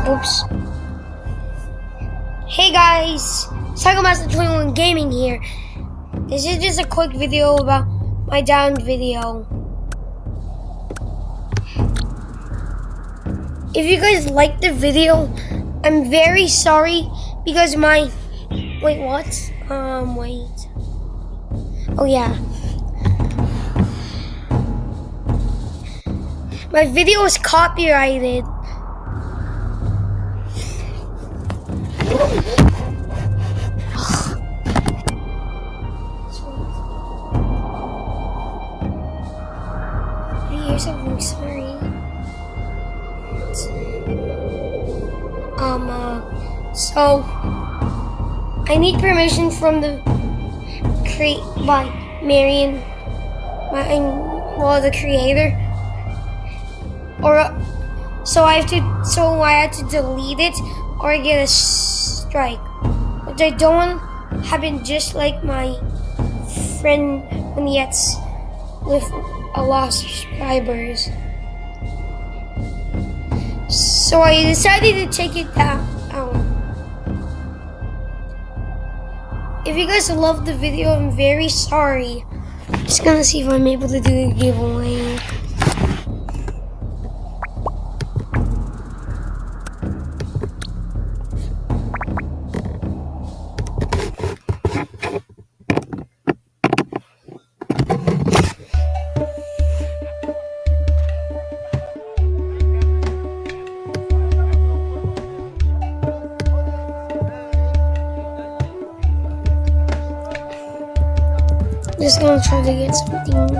Oops. Hey guys, PsychoMaster21 Gaming here. This is just a quick video about my downed video. If you guys liked the video, I'm very sorry because my... Wait, what? Wait. Oh yeah. My video was copyrighted. I'm sorry. So I need permission from the the creator, or so I had to delete it or get a strike, which I don't want to happen, just like my friend when he gets with a lot of subscribers. So I decided to take it down. If you guys loved the video, I'm very sorry. I'm just gonna see if I'm able to do the giveaway. Just gonna try to get something.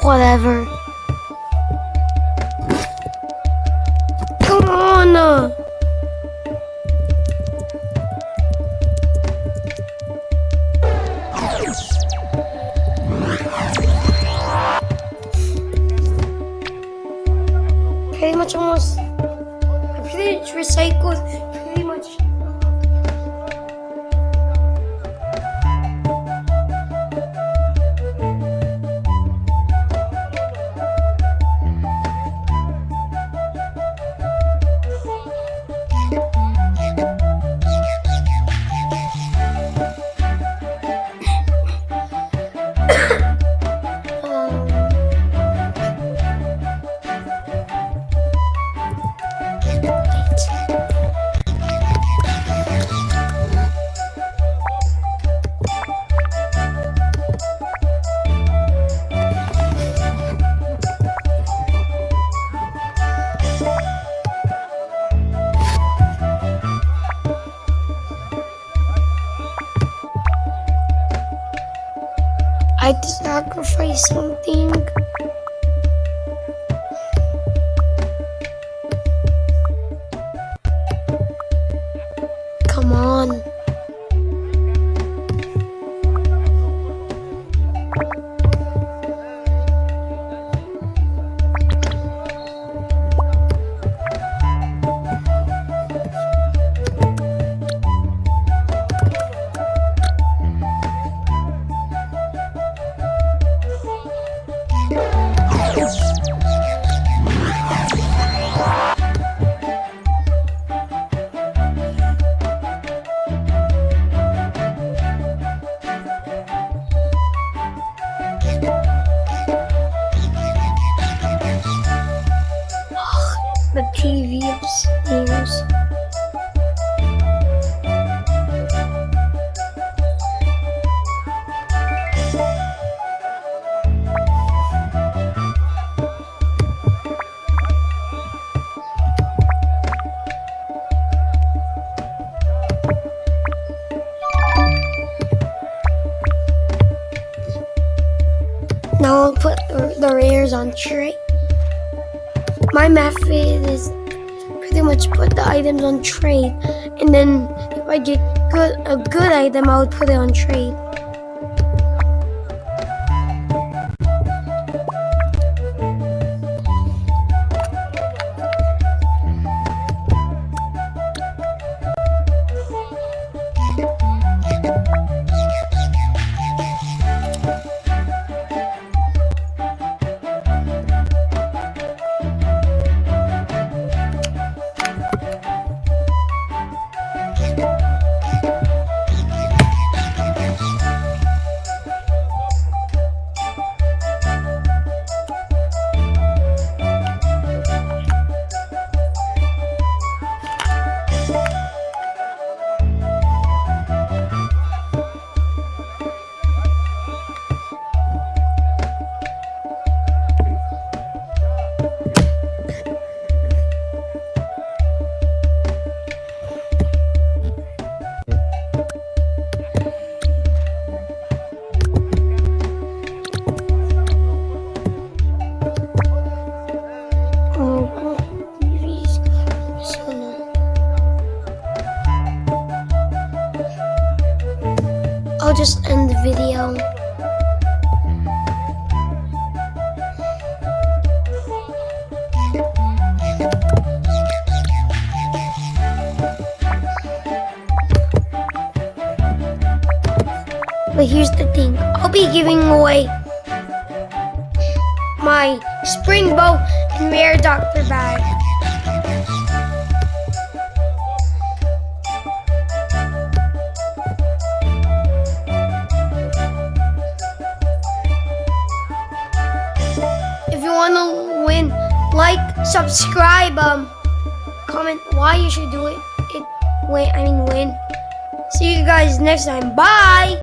Whatever. Come on! Pretty much almost. I pretty much recycled pretty much. I had to sacrifice something. Come on. players on trade. My method is pretty much put the items on trade, and then if I get a good item, I would put it on trade. I'll just end the video. But here's the thing, I'll be giving away my spring bow and rare doctor bag. If you wanna win, like, subscribe, comment why you should do it. Win. See you guys next time. Bye!